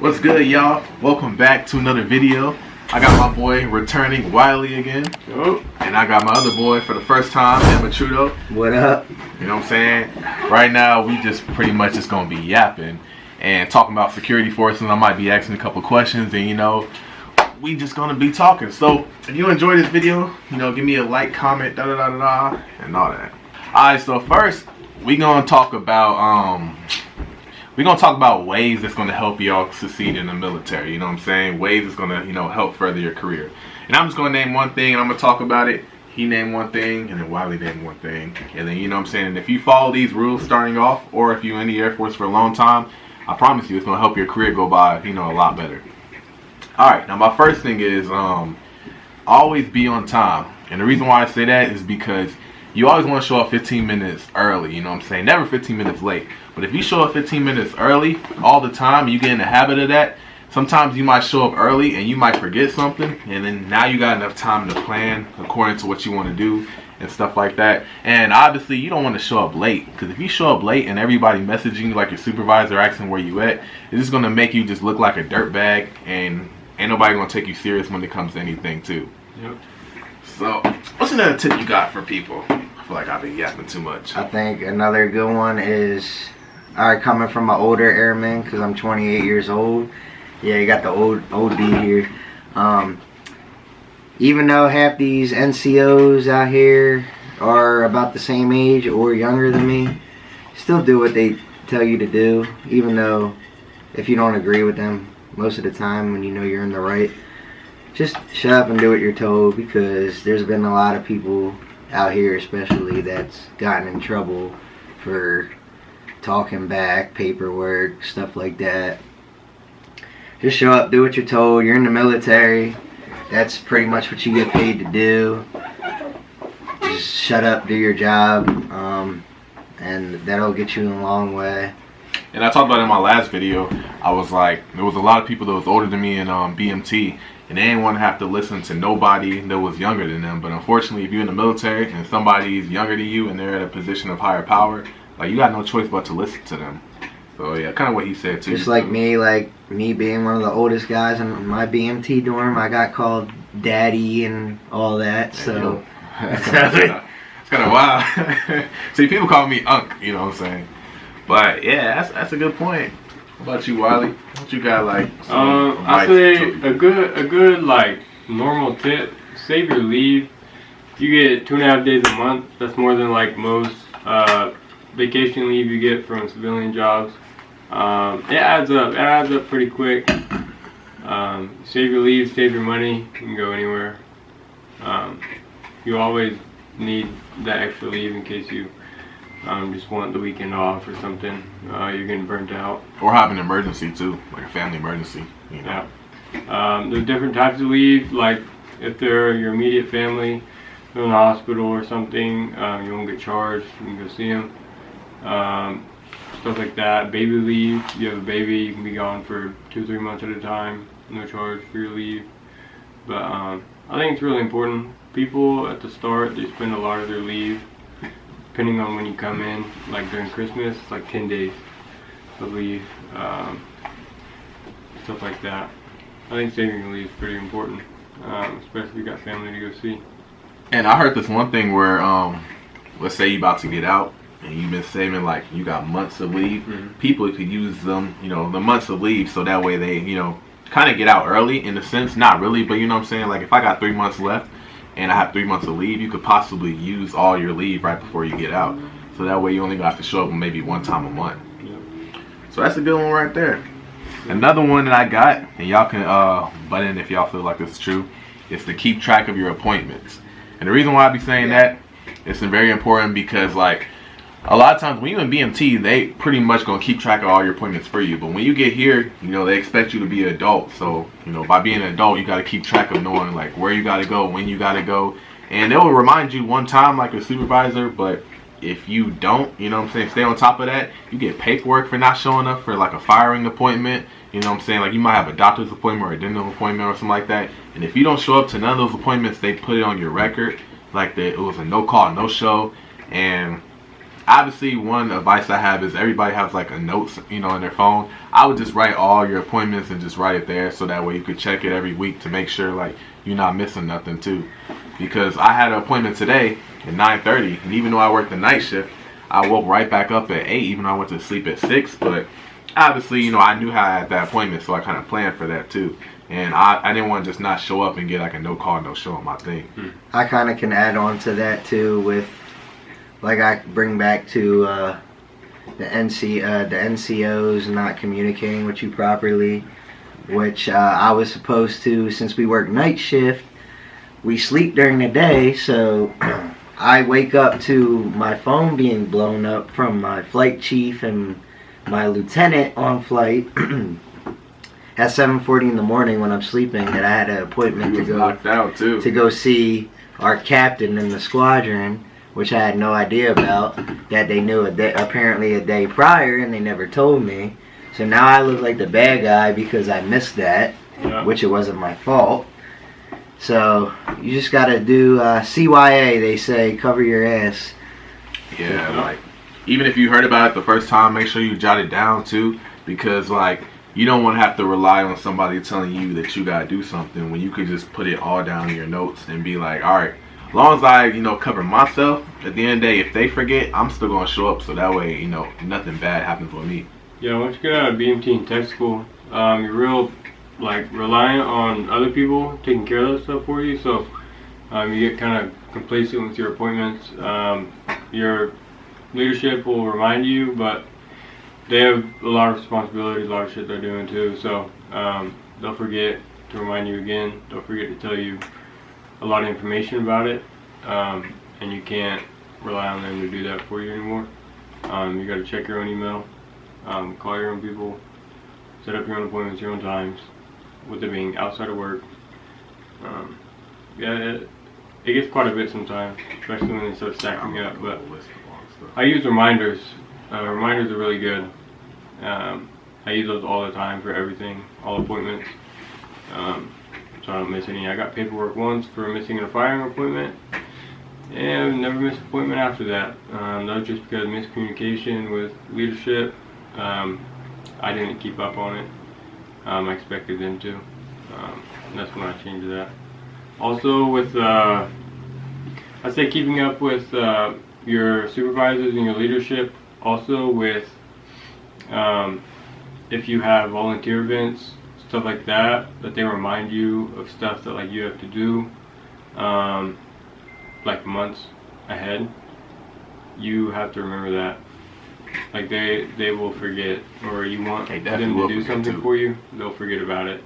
What's good, y'all? Welcome back to another video. I got my boy returning, Wiley, again. Oh. And I got my other boy for the first time, Emma Trudeau. What up? You know what I'm saying? Right now, we just pretty much just gonna be yapping and talking about security forces. I might be asking a couple questions, and we just gonna be talking. So if you enjoy this video, give me a like, comment, and all that. Alright, so first we gonna talk about ways that's gonna help y'all succeed in the military. You know what I'm saying? Ways that's gonna help further your career. And I'm just gonna name one thing and I'm gonna talk about it. He named one thing and then Wiley named one thing. And then and if you follow these rules starting off, or if you're in the Air Force for a long time, I promise you it's gonna help your career go by a lot better. Alright, now my first thing is always be on time. And the reason why I say that is because you always want to show up 15 minutes early, you know what I'm saying? Never 15 minutes late. But if you show up 15 minutes early all the time, you get in the habit of that, sometimes you might show up early and you might forget something, and then now you got enough time to plan according to what you want to do and stuff like that. And obviously you don't want to show up late, because if you show up late and everybody messaging you, like your supervisor asking where you at, it's just going to make you just look like a dirtbag, and ain't nobody going to take you serious when it comes to anything too. Yep. So what's another tip you got for people? I feel like I've been yapping too much. I think another good one is, coming from an older airman, because I'm 28 years old. Yeah, you got the old OD here. Even though half these NCOs out here are about the same age or younger than me, still do what they tell you to do, even though if you don't agree with them most of the time when you know you're in the right. Just shut up and do what you're told, because there's been a lot of people out here especially that's gotten in trouble for talking back, paperwork, stuff like that. Just show up, do what you're told. You're in the military. That's pretty much what you get paid to do. Just shut up, do your job, and that'll get you a long way. And I talked about it in my last video. I was like, there was a lot of people that was older than me in BMT, and they didn't want to have to listen to nobody that was younger than them. But unfortunately, if you're in the military and somebody's younger than you and they're at a position of higher power, like, you got no choice but to listen to them. So yeah, kind of what he said too. Just like me being one of the oldest guys in my BMT dorm, I got called daddy and all that. So it's kind of wild. See, people call me Unc, you know what I'm saying? But yeah, that's a good point. What about you, Wiley? What you got, like? I say a good like normal tip: save your leave. You get 2.5 days a month. That's more than like most vacation leave you get from civilian jobs. It adds up. It adds up pretty quick. Save your leave, save your money. You can go anywhere. You always need that extra leave in case you just want the weekend off or something. You're getting burnt out. Or have an emergency too, like a family emergency. Yeah. There's different types of leave. Like if they're your immediate family, they're in the hospital or something, you won't get charged. You can go see them. Stuff like that. Baby leave. If you have a baby, you can be gone for 2-3 months at a time. No charge for your leave. But I think it's really important. People at the start, they spend a lot of their leave, depending on when you come in. Like during Christmas, it's like 10 days of leave. Stuff like that. I think saving your leave is pretty important, especially if you got family to go see. And I heard this one thing where, let's say you're about to get out and you've been saving, like, you got months of leave. Mm-hmm. People could use them, the months of leave, so that way they, kind of get out early in a sense. Not really, but you know what I'm saying? Like, if I got 3 months left and I have 3 months of leave, you could possibly use all your leave right before you get out. So that way you only have to show up maybe one time a month. Yep. So that's a good one right there. Another one that I got, and y'all can butt in if y'all feel like this is true, is to keep track of your appointments. And the reason why I be saying that, it's very important because, like, a lot of times when you're in BMT, they pretty much gonna keep track of all your appointments for you. But when you get here, they expect you to be an adult. So, by being an adult, you gotta keep track of knowing, like, where you gotta go, when you gotta go. And they will remind you one time, like a supervisor, but if you don't, stay on top of that, you get paperwork for not showing up for, like, a firing appointment. Like, you might have a doctor's appointment or a dental appointment or something like that. And if you don't show up to none of those appointments, they put it on your record, like, that it was a no call, no show. And obviously one advice I have is everybody has like a notes, in their phone. I would just write all your appointments and just write it there, so that way you could check it every week to make sure like you're not missing nothing too. Because I had an appointment today at 9:30, and even though I worked the night shift, I woke right back up at 8, even though I went to sleep at 6. But obviously, I knew how I had that appointment, so I kind of planned for that too. And I didn't want to just not show up and get like a no call, no show on my thing. I kind of can add on to that too with, like, I bring back to the NCOs not communicating with you properly, which I was supposed to, since we work night shift, we sleep during the day, so I wake up to my phone being blown up from my flight chief and my lieutenant on flight at 7:40 in the morning when I'm sleeping, that I had an appointment to go knocked out too. to go see our captain in the squadron, which I had no idea about, that they knew apparently a day prior, and they never told me. So now I look like the bad guy because I missed that, which it wasn't my fault. So you just gotta do CYA, they say, cover your ass. Yeah, like, even if you heard about it the first time, make sure you jot it down too, because like, you don't want to have to rely on somebody telling you that you gotta do something when you could just put it all down in your notes and be like, all right, as long as I, cover myself, at the end of the day, if they forget, I'm still gonna show up, so that way, nothing bad happens with me. Yeah, once you get out of BMT and tech school, you're real, like, reliant on other people taking care of that stuff for you, so you get kind of complacent with your appointments. Your leadership will remind you, but they have a lot of responsibilities, a lot of shit they're doing too, so they'll forget to remind you again. They'll forget to tell you a lot of information about it, and you can't rely on them to do that for you anymore. You got to check your own email, call your own people, set up your own appointments, your own times, with it being outside of work. Yeah, it gets quite a bit sometimes, especially when they start stacking up, but I use reminders. Reminders are really good. I use those all the time for everything, all appointments, so I don't miss any. I got paperwork once for missing a firing appointment, and never missed an appointment after that. That was just because of miscommunication with leadership. I didn't keep up on it. I expected them to. And that's when I changed that. Also with, I'd say keeping up with your supervisors and your leadership. Also with, if you have volunteer events, stuff like that, that they remind you of stuff that like you have to do, like months ahead. You have to remember that. Like they will forget, or you want them to do something for you, they'll forget about it.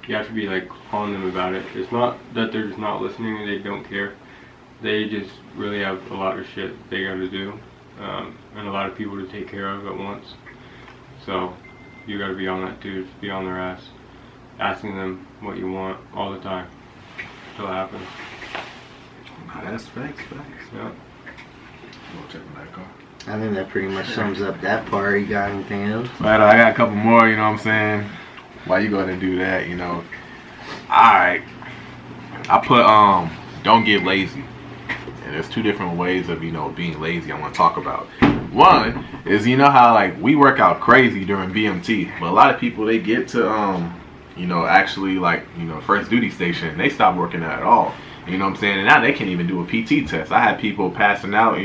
You have to be like on them about it. It's not that they're just not listening and they don't care. They just really have a lot of shit they got to do, and a lot of people to take care of at once. So you got to be on that too. Just be on their ass, asking them what you want all the time until it happens. That's facts. Yeah. We'll check my car. I think that pretty much sums up that part. You got anything else? But I got a couple more, you know what I'm saying? Why you go ahead and do that, Alright. I put, don't get lazy. And there's two different ways of, being lazy I want to talk about. One is, how, like, we work out crazy during BMT. But a lot of people, they get to, actually, like, first duty station. They stop working out at all. You know what I'm saying? And now they can't even do a PT test. I had people passing out,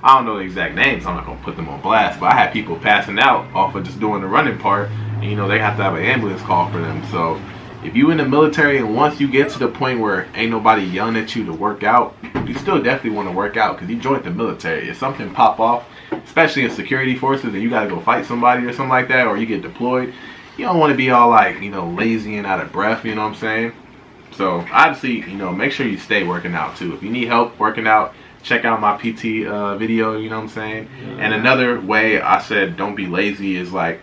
I don't know the exact names, I'm not going to put them on blast, but I had people passing out off of just doing the running part, and they have to have an ambulance call for them. So if you in the military and once you get to the point where ain't nobody yelling at you to work out, you still definitely want to work out because you joined the military. If something pop off, especially in security forces, and you got to go fight somebody or something like that, or you get deployed, you don't want to be all like, lazy and out of breath, you know what I'm saying? So obviously, make sure you stay working out too. If you need help working out, check out my PT video, you know what I'm saying? Yeah. And another way I said don't be lazy is like,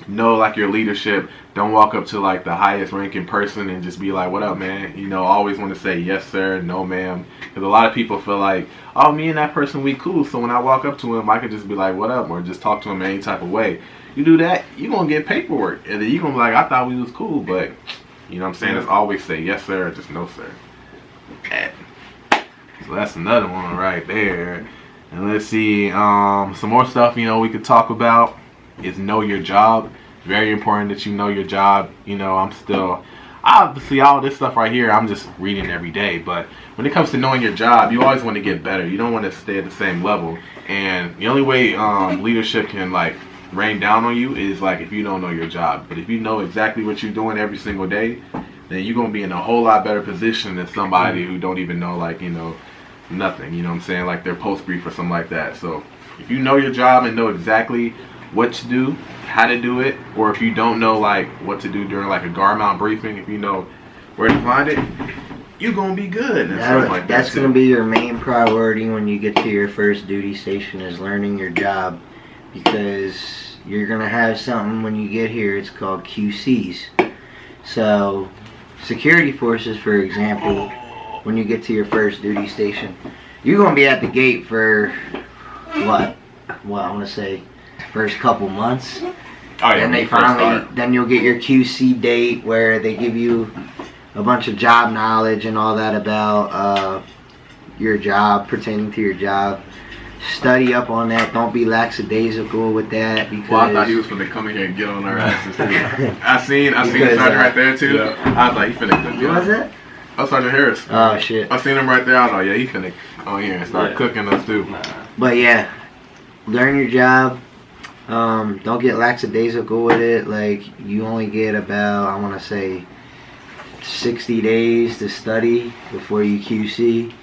know like your leadership. Don't walk up to like the highest ranking person and just be like, what up, man? Always want to say yes, sir, no, ma'am. Because a lot of people feel like, oh, me and that person, we cool. So when I walk up to him, I could just be like, what up? Or just talk to him any type of way. You do that, you're going to get paperwork. And then you're going to be like, I thought we was cool. But, you know what I'm saying? It's always say yes, sir, or just no, sir. So that's another one right there. And let's see, some more stuff, we could talk about is know your job. Very important that you know your job. Obviously all this stuff right here, I'm just reading every day. But when it comes to knowing your job, you always want to get better. You don't want to stay at the same level. And the only way leadership can rain down on you is if you don't know your job. But if you know exactly what you're doing every single day, then you're going to be in a whole lot better position than somebody who don't even know nothing. You know what I'm saying? Like their post brief or something like that. So if you know your job and know exactly what to do, how to do it, or if you don't know what to do during a guard mount briefing, if you know where to find it, you're gonna be good. And that's gonna be your main priority when you get to your first duty station, is learning your job, because you're gonna have something when you get here. It's called QCs. So security forces, for example, when you get to your first duty station, you're gonna be at the gate for what? Well, I'm gonna say first couple months. Oh yeah. Then you'll get your QC date where they give you a bunch of job knowledge and all that about your job, pertaining to your job. Study up on that. Don't be lackadaisical with that, because I thought he was finna come in here and get on our asses too. I seen Sergeant right there too. Yeah. I was like, he finna cook. Who was that? Oh, Sergeant Harris. Oh shit. I seen him right there. I was like, yeah, he finna on here and start cooking us too. But yeah, learn your job. Don't get lackadaisical with it. You only get about, I want to say, 60 days to study before you QC.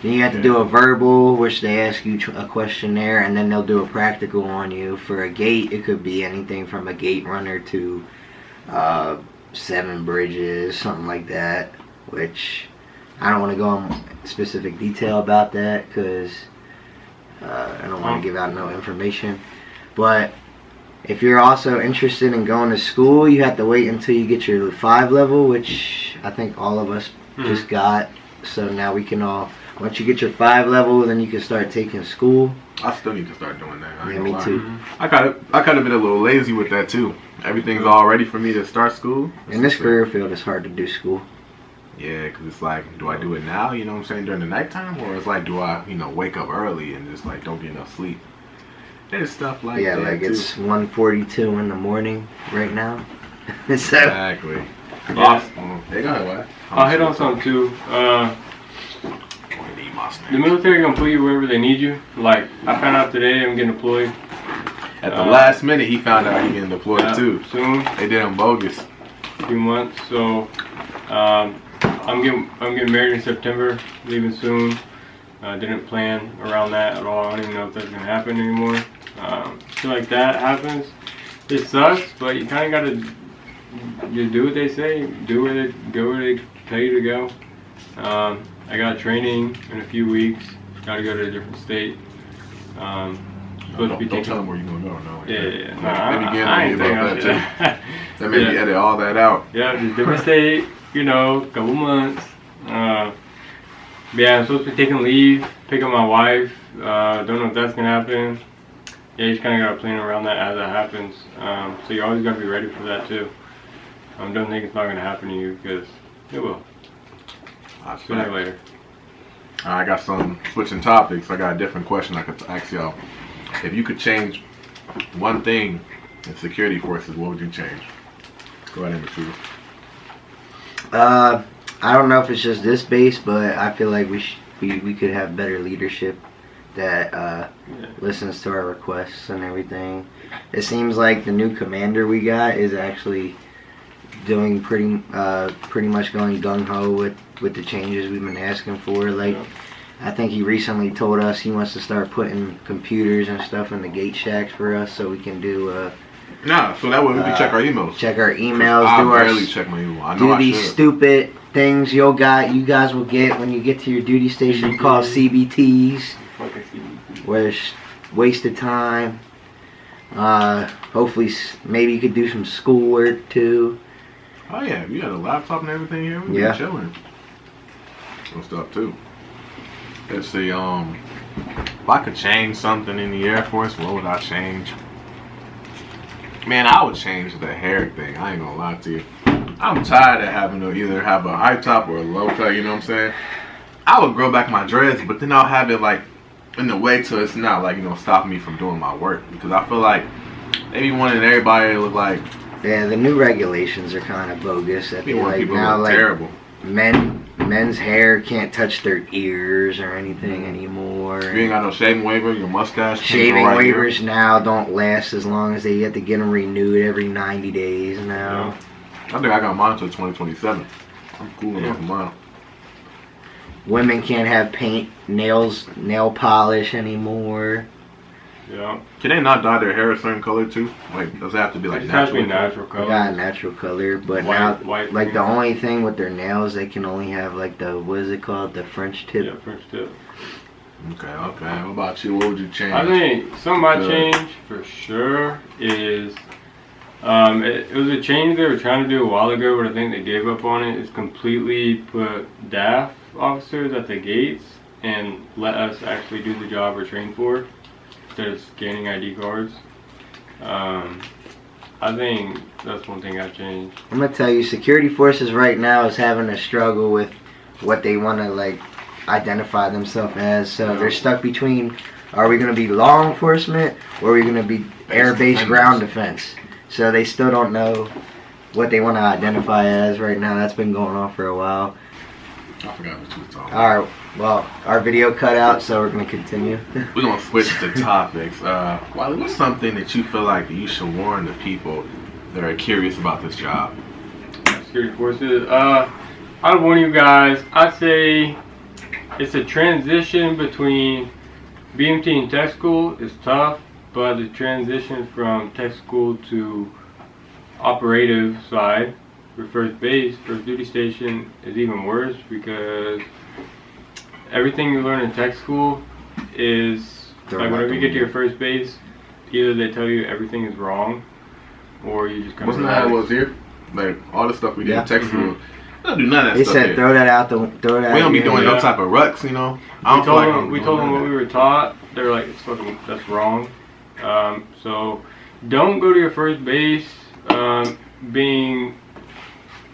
Then you have to do a verbal, which they ask you a questionnaire, and then they'll do a practical on you. For a gate, it could be anything from a gate runner to 7 bridges, something like that, which I don't want to go in specific detail about that because I don't want to give out no information. But if you're also interested in going to school, you have to wait until you get your 5 level, which I think all of us just got. So now we can all, once you get your 5 level, then you can start taking school. I still need to start doing that. Yeah, me too. I kind of been a little lazy with that too. Everything's all ready for me to start school. In this career field, it's hard to do school. Yeah, because it's do I do it now, you know what I'm saying, during the nighttime? Or it's do I, wake up early and just don't get enough sleep? There's stuff like that. Yeah, it's 1:42 in the morning right now. So, exactly. Yeah. Hey, go ahead, Wyatt. I'll hit on something too. The military gonna put you wherever they need you. I found out today I'm getting deployed. At the last minute, he found out he getting deployed too. Soon. They did him bogus. A few months. So I'm getting married in September. Leaving soon. Didn't plan around that at all. I don't even know if that's gonna happen anymore. Feel like that happens. It sucks, but you kind of gotta do what they say. Go where they tell you to go. I got training in a few weeks. Got to go to a different state. Don't tell them where you're gonna go. No. I ain't saying that too. That made me edit all that out. Yeah, just different state. Couple months. Yeah, I'm supposed to be taking leave, pick up my wife. Don't know if that's gonna happen. Yeah, you just kind of gotta plan around that as that happens. So you always gotta be ready for that too. Don't think it's not gonna happen to you, because it will. Sooner or later. I got some switching topics. I got a different question I could ask y'all. If you could change one thing in security forces, what would you change? Go ahead and Matthew. I don't know if it's just this base, but I feel like we could have better leadership that listens to our requests and everything. It seems like the new commander we got is actually doing pretty much going gung-ho with the changes we've been asking for. I think he recently told us he wants to start putting computers and stuff in the gate shacks for us so we can do so that way we can check our emails. Check our emails. I barely check my email. I know do these stupid things you guys will get when you get to your duty station called CBTs. Where it's wasted time. Hopefully maybe you could do some schoolwork too. Oh yeah, if you got a laptop and everything here, we'd be chilling. Some stuff too. Let's see, if I could change something in the Air Force, what would I change? Man, I would change the hair thing. I ain't gonna lie to you. I'm tired of having to either have a high top or a low top, you know what I'm saying? I would grow back my dreads, but then I'll have it in a way to it's not like, you know, stopping me from doing my work, because I feel like they be wanting everybody to look like, Yeah, the new regulations are kind of bogus. I they feel want like people to now, look like terrible. men's hair can't touch their ears or anything anymore. If you ain't got no shaving waiver, your mustache can't Shaving go right waivers here. now don't last as long as you have to get them renewed every 90 days now. I think I got mine until 2027. I'm cool enough for mine. Women can't have paint, nail polish anymore. Yeah. Can they not dye their hair a certain color too? Like, does it have to be It like just has to be natural? natural They color. got a natural color, but White- now, white like the fingernails. only thing with their nails, they can only have like the, what is it called, the French tip. Yeah, French tip. Okay. What about you? What would you change? I think something I Good. changed for sure is it was a change they were trying to do a while ago, but I think they gave up on it. Is completely put DAF officers at the gates and let us actually do the job we're trained for instead of scanning ID cards. I think that's one thing I changed. I'm gonna tell you, security forces right now is having a struggle with what they want to like identify themselves as. So Yeah. they're stuck between: are we gonna be law enforcement or are we gonna be air-based defenders. ground defense? So they still don't know what they want to identify as right now. That's been going on for a while. I forgot what you were talking about. All right, well, our video cut out, so we're gonna continue. We're gonna switch to topics. Wiley, what's something that you feel like you should warn the people that are curious about this job? Security forces. I'd warn you guys. I'd say it's a transition between BMT and tech school is tough, but the transition from tech school to operative side for first base, first duty station is even worse because everything you learn in tech school is like whenever you get to your first base, either they tell you everything is wrong or you just kind Wasn't of that how it was here? Like all the stuff we did Yeah. in tech school, we don't do none of that They stuff said here. throw that out. We don't be doing Yeah. no type of rucks, you know. I We don't feel told like them, I'm we doing told them none what of we were taught. They're like, it's fucking, that's wrong. So don't go to your first base being,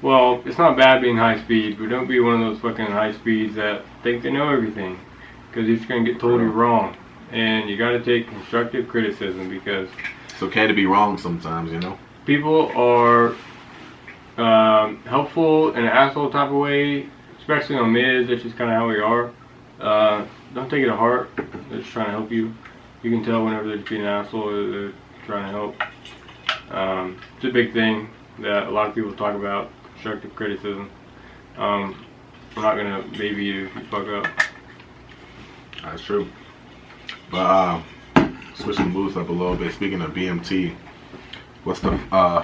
well, it's not bad being high speed, but don't be one of those fucking high speeds that think they know everything, because you're just gonna get totally wrong. And you gotta take constructive criticism because that. It's okay to be wrong sometimes, you know. people are helpful in an asshole type of way, especially on mids. That's just kind of how we are. Don't take it to heart. They're just trying to help you. You can tell whenever they're just being an asshole or they're trying to help. It's a big thing that a lot of people talk about, constructive criticism. I'm not gonna baby you if you fuck up. That's true. But switching the moves up a little bit. Speaking of BMT, what's the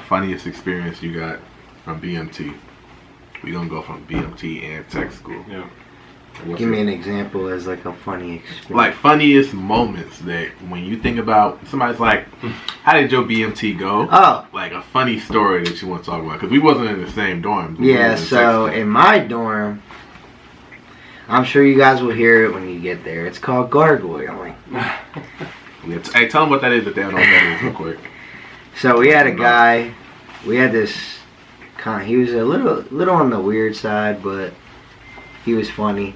funniest experience you got from BMT? We gonna go from BMT and tech school. Yeah. What's Give me it- an example as like a funny experience. like funniest moments that when you think about somebody's like, how did your BMT go? Oh, Like a funny story that you want to talk about, because we wasn't in the same dorm. We yeah. was in So tech school. in my dorm, I'm sure you guys will hear it when you get there. It's called gargoyling. Hey, tell them what that is if they don't know what that is real quick. So we had a guy. We had this kind. He was a little on the weird side, but he was funny.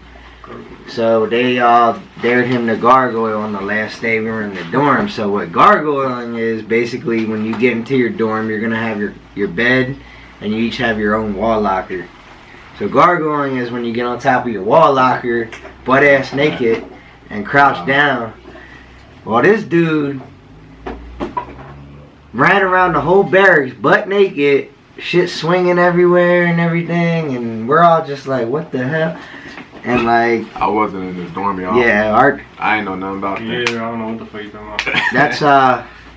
So they dared him to gargoyle on the last day we were in the dorm. So what gargoyling is, basically when you get into your dorm, you're gonna have your bed, and you each have your own wall locker. So gargoyling is when you get on top of your wall locker, butt ass naked, and crouch down. Well, this dude ran around the whole barracks butt naked, shit swinging everywhere and everything, and we're all just like, what the hell? And like, I wasn't in this dorm, y'all. yeah, I ain't know nothing about that. Yeah, I don't know what the fuck you're talking about. that's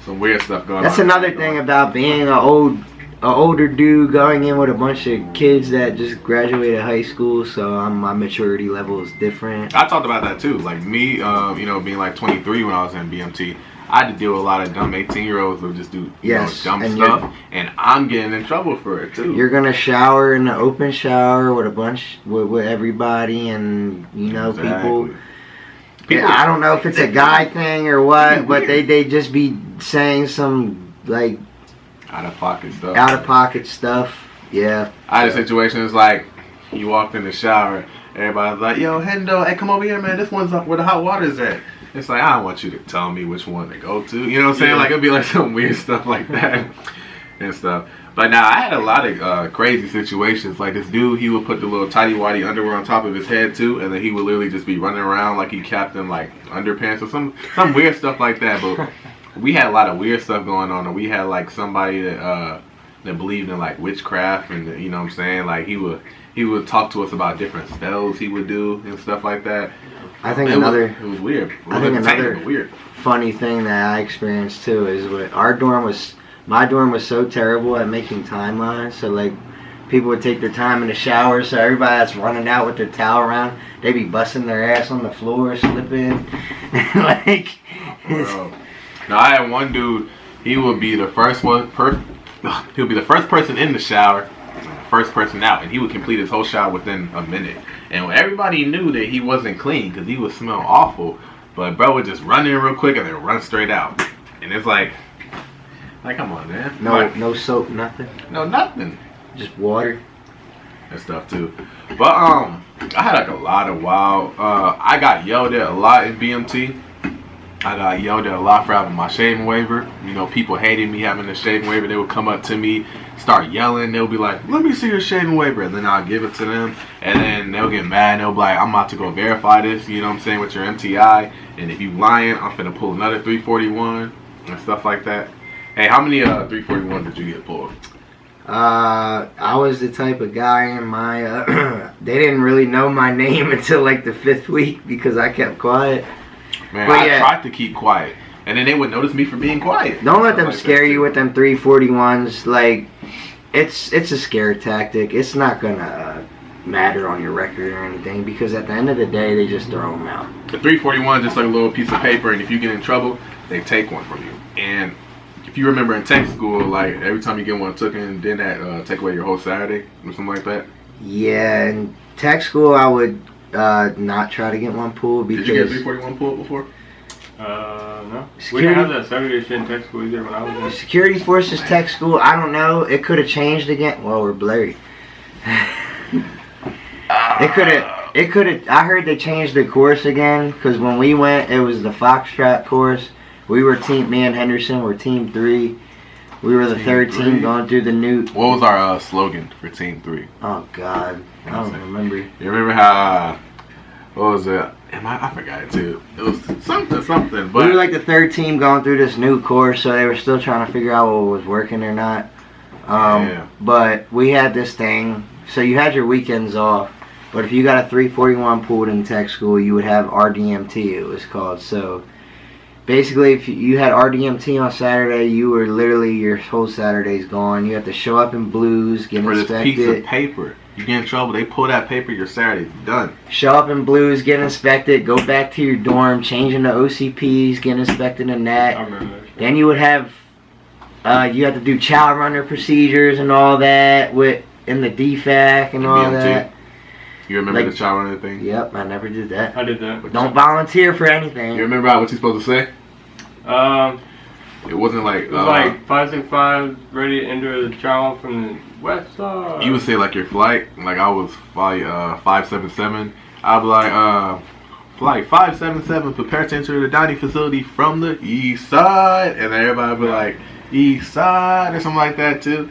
Some weird stuff going on. that's another thing about being an older dude going in with a bunch of kids that just graduated high school. So my maturity level is different. I talked about that too. Like me, being like 23 when I was in BMT, I had to deal with a lot of dumb 18-year-olds who just do dumb and stuff, and I'm getting in trouble for it too. You're gonna shower in the open shower with a bunch with everybody, and people. People- I don't know if it's a guy thing or what, but they just be saying some like out of pocket stuff. out of pocket stuff. Yeah. I had a situation. It's like you walked in the shower. Everybody's like, "Yo, Hendo, hey, come over here, man. This one's up where the hot water's at." It's like, I don't want you to tell me which one to go to. You know what I'm saying? Like, it'd be like some weird stuff like that and stuff. But now, I had a lot of crazy situations. Like, this dude, he would put the little tighty-whitey underwear on top of his head, too. And then he would literally just be running around like he captain, like, underpants or some weird stuff like that. But we had a lot of weird stuff going on. And we had, like, somebody that believed in, like, witchcraft. And, you know what I'm saying? Like, he would talk to us about different spells he would do and stuff like that. I think it was weird. I think another weird funny thing that I experienced too is what my dorm was so terrible at making timelines. So like, people would take their time in the shower. So everybody that's running out with their towel around, they'd be busting their ass on the floor, slipping. Like, bro. Now I had one dude. He would be the first one. He'll be the first person in the shower, first person out, and he would complete his whole shower within a minute. And everybody knew that he wasn't clean because he would smell awful. But bro would just run in real quick and then run straight out. And it's like come on, man. No soap, nothing. No, nothing. Just water. And stuff too. But I had like a lot of wild. I got yelled at a lot in BMT. I got yelled at a lot for having my shaving waiver. You know, people hated me having the shaving waiver. They would come up to me, start yelling. They'll be like, "Let me see your shaving waiver," and then I'll give it to them. And then they'll get mad. They'll be like, "I'm about to go verify this," you know what I'm saying, with your MTI. And if you lying, I'm finna pull another 341 and stuff like that. Hey, how many 341 did you get pulled? I was the type of guy in my they didn't really know my name until like the 5th week because I kept quiet. Man, But I yeah. tried to keep quiet, and then they would notice me for being quiet. Don't let them Like scare that, you too. with them 341s. Like, it's a scare tactic. It's not gonna matter on your record or anything because at the end of the day, they just throw them out. The 341 is just like a little piece of paper, and if you get in trouble, they take one from you. And if you remember in tech school, like every time you get one taken, then that take away your whole Saturday or something like that. Yeah, in tech school, I would not try to get one pulled because Did you get 341 pulled before? No. We Security- didn't have that Saturday shit in tech school either when I was there. security forces tech school. I don't know. It could have changed again. Well, we're blurry. It could have. I heard they changed the course again because when we went, it was the Foxtrot course. We were me and Henderson were team 3. We were the Team 3rd three? team going through the new. What was our slogan for Team 3? Oh God, I don't remember. You remember how? What was it? I forgot it too. It was something. But We were like the 3rd team going through this new course, so they were still trying to figure out what was working or not. Yeah. But we had this thing. So you had your weekends off, but if you got a 341 pulled in tech school, you would have RDMT. It was called. So basically, if you had RDMT on Saturday, you were literally your whole Saturday's gone. You have to show up in blues, get for this piece of inspected. paper, you get in trouble. They pull that paper. Your Saturday's done. Show up in blues, get inspected, go back to your dorm, change into OCPs, get inspected in I that. remember that shit. Then you would have, you have to do child runner procedures and all that in the DFAC and all BMT. that. You remember Like- the child runner thing? Yep, I never did that. I did that. Don't volunteer for You anything. remember what you supposed to say? It It wasn't like was like 565 ready to enter the child from the west side. you would say like your flight. Like I was flight 577. I'd be like flight 577, prepare to enter the dining facility from the east side, and then everybody would be like east side or something like that too.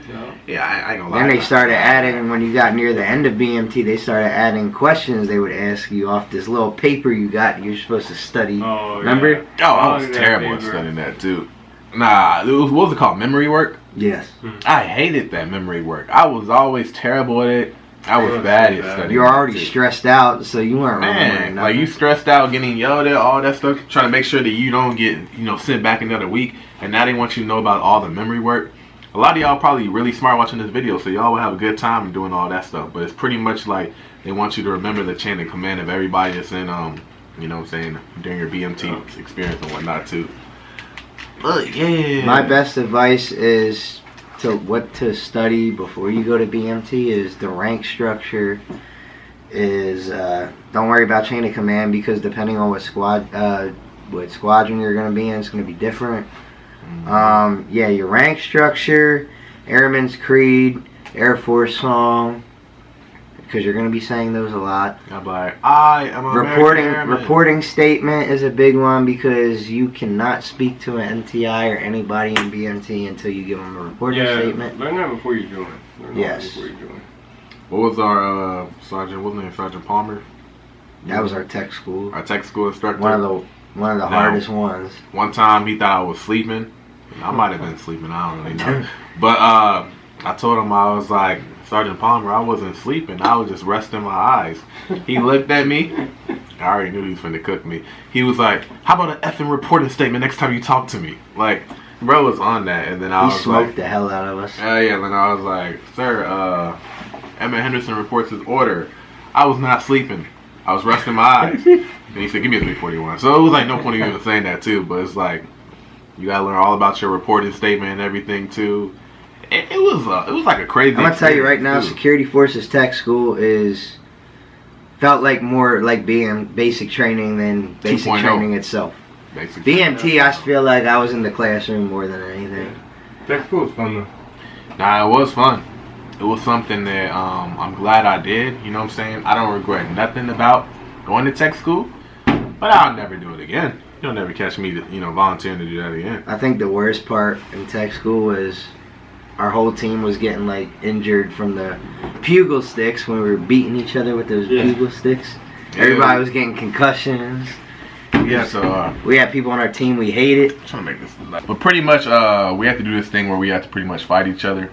Yeah, I ain't gonna lie. Then they started adding, when you got near the end of BMT, they started adding questions they would ask you off this little paper you got you're supposed to study. Oh, Remember? yeah. Oh, I was that terrible at paper. studying that too. Nah, what was it called? Memory work? Yes. I hated that memory work. I was always terrible at it. I was It was bad so at bad. studying. You were already that, too. stressed out, so you weren't remembering Man, nothing. like you stressed out, getting yelled at, all that stuff, trying to make sure that you don't get, sent back another week. And now they want you to know about all the memory work. A lot of y'all probably really smart watching this video, so y'all will have a good time doing all that stuff. But it's pretty much like they want you to remember the chain of command of everybody that's in, you know what I'm saying, during your BMT experience and whatnot too. But yeah, My best advice is what to study before you go to BMT is the rank structure. Don't worry about chain of command because depending on what squadron you're going to be in, it's going to be different. Yeah, your rank structure, Airman's Creed, Air Force Song, because you're going to be saying those a lot. I'm like, I am a Reporting statement is a big one because you cannot speak to an NTI or anybody in BMT until you give them a reporting statement. Learn that before you join. Yes. What was our sergeant? Wasn't it Sergeant Palmer? That was our tech school. Our tech school instructor. One of the hardest ones. One time he thought I was sleeping. I might have been sleeping. I don't really know. But I told him, I was like, Sergeant Palmer, I wasn't sleeping. I was just resting my eyes. He looked at me. I already knew he was finna cook me. He was like, how about an effing reporting statement next time you talk to me? Like, bro was on that. And then I was like, he smoked the hell out of us. Yeah. Then I was like, sir, Emmett Henderson reports his order. I was not sleeping. I was resting my eyes. And he said, give me a 341. So it was like no point in even saying that too. But it's like, you gotta learn all about your reporting statement and everything too. It was like a crazy. I'm gonna tell you right now, Security Forces Tech School felt like more like being basic training than basic 2.0. training itself. Basic BMT, I feel like I was in the classroom more than anything. Tech school was fun though. Nah, it was fun. It was something that I'm glad I did. You know what I'm saying? I don't regret nothing about going to tech school, but I'll never do it again. You'll never catch me, volunteering to do that again. I think the worst part in tech school was our whole team was getting like injured from the pugil sticks when we were beating each other with those pugil sticks. Everybody was getting concussions. Yeah, so we had people on our team we hated. I'm trying to make this, but pretty much we had to do this thing where we had to pretty much fight each other.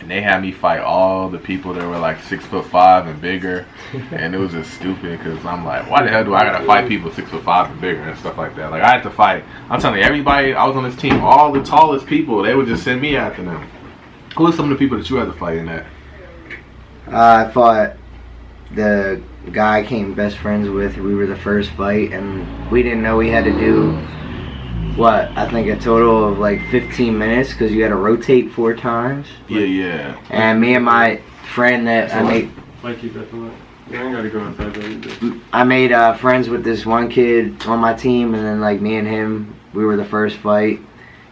And they had me fight all the people that were like 6'5" and bigger, and it was just stupid because I'm like, why the hell do I gotta fight people 6'5" and bigger and stuff like that? Like I had to fight. I'm telling you, everybody I was on this team, all the tallest people, they would just send me after them. Who are some of the people that you had to fight in that? I fought the guy I became best friends with. We were the first fight, and we didn't know we had to do I think a total of like 15 minutes because you had to rotate 4 times. Yeah. And me and my friend that I made. I made friends with this one kid on my team, and then like me and him, we were the first fight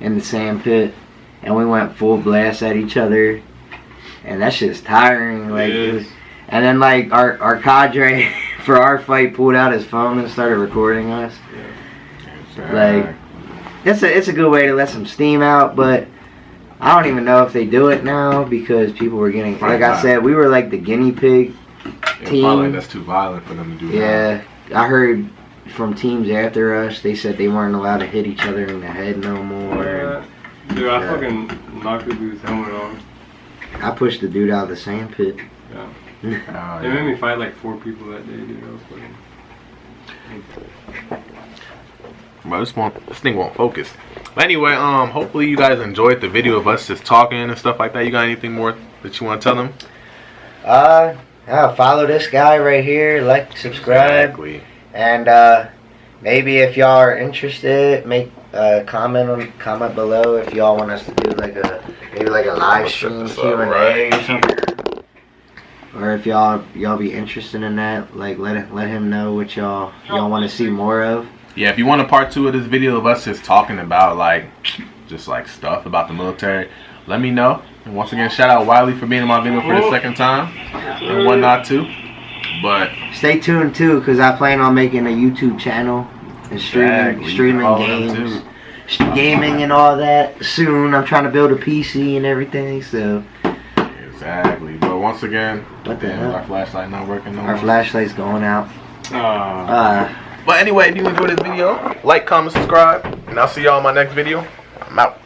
in the sand pit, and we went full blast at each other, and that shit's tiring. Like, and then like our cadre for our fight pulled out his phone and started recording us. Like. It's a good way to let some steam out, but I don't even know if they do it now because people were getting, like I said, we were like the guinea pig team. Probably that's too violent for them to do. Yeah, I heard from teams after us, they said they weren't allowed to hit each other in the head no more. Dude, I fucking knocked the dude's helmet off. I pushed the dude out of the sand pit. Yeah. They made me fight like 4 people that day, dude. I was fucking... Bro, this thing won't focus. But anyway, hopefully you guys enjoyed the video of us just talking and stuff like that. You got anything more that you want to tell them? Follow this guy right here, like, subscribe, and maybe if y'all are interested, make comment below if y'all want us to do like a live stream Q&A or something. Or if y'all be interested in that, like let him know what y'all want to see more of. Yeah, if you want a part 2 of this video of us just talking about just stuff about the military, let me know. And once again, shout out Wiley for being in my video for the second time and whatnot too. But stay tuned too, because I plan on making a YouTube channel and streaming games, gaming and all that soon. I'm trying to build a PC and everything, so. Exactly. But once again, what the hell? Our flashlight not working no more. Our flashlight's going out. But anyway, if you enjoyed this video, like, comment, subscribe, and I'll see y'all in my next video. I'm out.